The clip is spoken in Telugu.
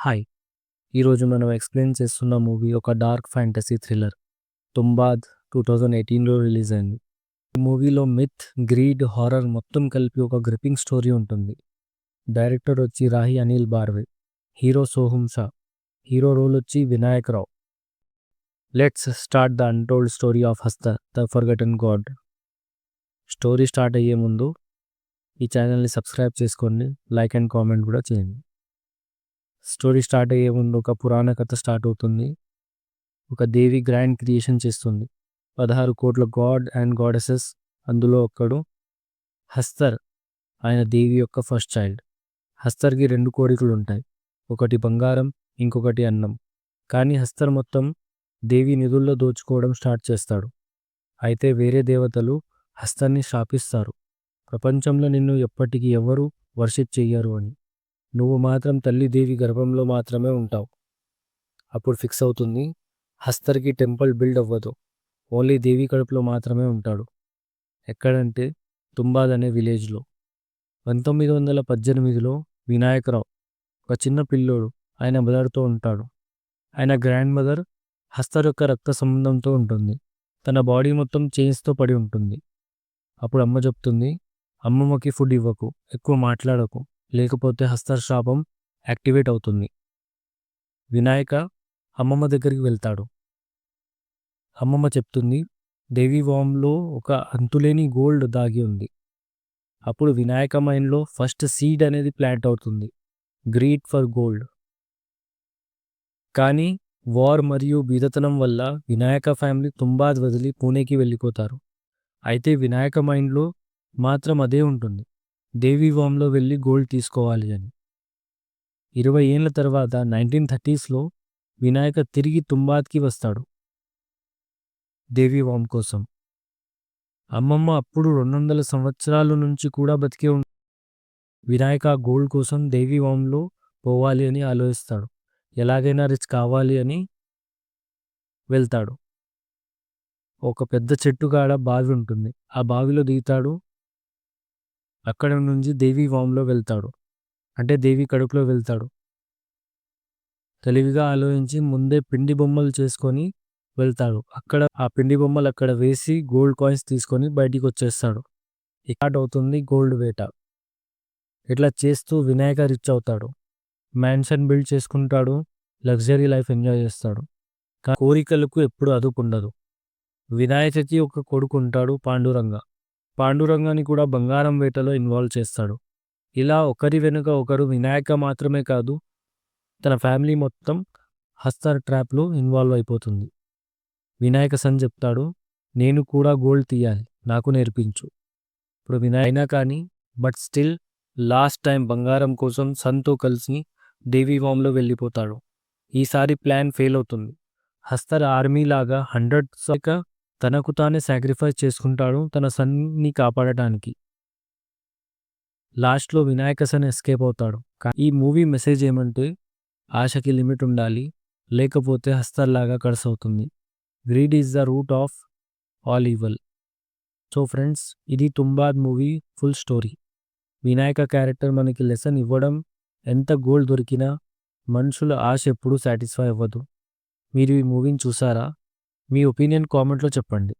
హాయ్! ఈరోజు మనం ఎక్స్‌ప్లెయిన్ చేస్తున్న మూవీ ఒక dark fantasy thriller 'Tumbbad' 2018లో release అయింది. ఈ మూవీలో మిత్, గ్రీడ్, హారర్ మొత్తం కలిపి ఒక గ్రిప్పింగ్ స్టోరీ ఉంటుంది. డైరెక్టర్ వచ్చి Rahi Anil Barve, hero Soham Shah, hero role వచ్చి Vinayak Rao. Let's start the untold story of Hasta the forgotten god. Story start అయ్యే ముందు ఈ ఛానల్‌ని సబ్స్క్రైబ్ చేసుకోండి, లైక్ అండ్ కామెంట్ కూడా చేయండి. స్టోరీ స్టార్ట్ అయ్యే ముందు ఒక పురాణ కథ స్టార్ట్ అవుతుంది. ఒక దేవి గ్రాండ్ క్రియేషన్ చేస్తుంది. 16 కోట్ల గాడ్ అండ్ గాడెసెస్, అందులో ఒక్కడు హస్తర్. ఆయన దేవి యొక్క ఫస్ట్ చైల్డ్. హస్తర్కి 2 కోరికలు ఉంటాయి, ఒకటి బంగారం, ఇంకొకటి అన్నం. కానీ హస్తర్ మొత్తం దేవి నిధుల్లో దోచుకోవడం స్టార్ట్ చేస్తాడు. అయితే వేరే దేవతలు హస్తర్ని శాపిస్తారు, ప్రపంచంలో నిన్ను ఎప్పటికీ ఎవరు వర్షిప్ చెయ్యరు అని. నువ్వు మాత్రం తల్లి దేవి గర్భంలో మాత్రమే ఉంటావు. అప్పుడు ఫిక్స్ అవుతుంది, హస్తర్కి టెంపుల్ బిల్డ్ అవ్వదు, ఓన్లీ దేవి కడుపులో మాత్రమే ఉంటాడు. ఎక్కడంటే తుంబాద్ అనే విలేజ్లో. 1918లో వినాయకరావు ఒక చిన్న పిల్లోడు ఆయన మదర్తో ఉంటాడు. ఆయన గ్రాండ్ మదర్ హస్తర్ యొక్క రక్త సంబంధంతో ఉంటుంది. తన బాడీ మొత్తం చైన్స్తో పడి ఉంటుంది. అప్పుడు అమ్మ చెప్తుంది, అమ్మమ్మకి ఫుడ్ ఇవ్వకు, ఎక్కువ మాట్లాడకు, లేకపోతే హస్తర్ శాపం యాక్టివేట్ అవుతుంది. వినాయక అమ్మమ్మ దగ్గరికి వెళ్తాడు. అమ్మమ్మ చెప్తుంది, దేవి వామ్లో ఒక అంతులేని గోల్డ్ దాగి ఉంది. అప్పుడు వినాయక మైండ్లో ఫస్ట్ సీడ్ అనేది ప్లాంట్ అవుతుంది, గ్రీడ్ ఫర్ గోల్డ్. కానీ వార్ మరియు బీదతనం వల్ల వినాయక ఫ్యామిలీ తుంబాద్ వదిలి పూణేకి వెళ్ళిపోతారు. అయితే వినాయక మైండ్లో మాత్రం అదే ఉంటుంది, దేవి వామ్లో వెళ్ళి గోల్డ్ తీసుకోవాలి అని. 20 ఏళ్ల తర్వాత 1930స్లో వినాయక తిరిగి తుంబాద్కి వస్తాడు దేవి వామ్ కోసం. అమ్మమ్మ అప్పుడు 200 సంవత్సరాల నుంచి కూడా బతికే వినాయక గోల్డ్ కోసం దేవి వామ్లో పోవాలి అని ఆలోచిస్తాడు. ఎలాగైనా రిచ్ కావాలి అని వెళ్తాడు. ఒక పెద్ద చెట్టు కాడ బావి ఉంటుంది, ఆ బావిలో దిగుతాడు. అక్కడ నుంచి దేవి వామ్లో వెళ్తాడు, అంటే దేవి కడుపులో వెళ్తాడు. తెలివిగా ఆలోచించి ముందే పిండి బొమ్మలు చేసుకొని వెళ్తాడు. అక్కడ ఆ పిండి బొమ్మలు అక్కడ వేసి గోల్డ్ కాయిన్స్ తీసుకొని బయటికి వచ్చేస్తాడు. స్టార్ట్ అవుతుంది గోల్డ్ వేట. ఇట్లా చేస్తూ వినాయక రిచ్ అవుతాడు, మ్యాన్షన్ బిల్డ్ చేసుకుంటాడు, లగ్జరీ లైఫ్ ఎంజాయ్ చేస్తాడు. కోరికలకు ఎప్పుడు అదుపు ఉండదు. వినాయకకి ఒక కొడుకు ఉంటాడు, పాండురంగ. పాండురంగాని కూడా బంగారం వేటలో ఇన్వాల్వ్ చేస్తాడు. ఇలా ఒకరి వెనుక ఒకరు వినాయక మాత్రమే కాదు, తన ఫ్యామిలీ మొత్తం హస్తర్ ట్రాప్లో ఇన్వాల్వ్ అయిపోతుంది. వినాయక సన్ చెప్తాడు, నేను కూడా గోల్డ్ తీయాలి, నాకు నేర్పించు. ఇప్పుడు అయినా కానీ బట్ స్టిల్ లాస్ట్ టైం బంగారం కోసం సన్తో కలిసి దేవి వామ్లో వెళ్ళిపోతాడు. ఈసారి ప్లాన్ ఫెయిల్ అవుతుంది. హస్తర్ ఆర్మీ లాగా 100 తనకు తానే సాక్రిఫైస్ చేసుకుంటాడు తన సన్ని కాపాడటానికి. లాస్ట్లో వినాయక సన్ ఎస్కేప్ అవుతాడు. ఈ మూవీ మెసేజ్ ఏమంటే, ఆశకి లిమిట్ ఉండాలి, లేకపోతే హస్తర్ లాగా కర్స్ అవుతుంది. Greed is the root of all evil. So friends, ఇది Tumbbad movie full story. Vinayaka character మనకి లెసన్ ఇవ్వడం, ఎంత గోల్డ్ దొరికినా మనుషుల ఆశ ఎప్పుడూ సాటిస్ఫై అవ్వదు. మీరు ఈ మూవీని చూసారా? మీ ఒపీనియన్ కామెంట్లో చెప్పండి.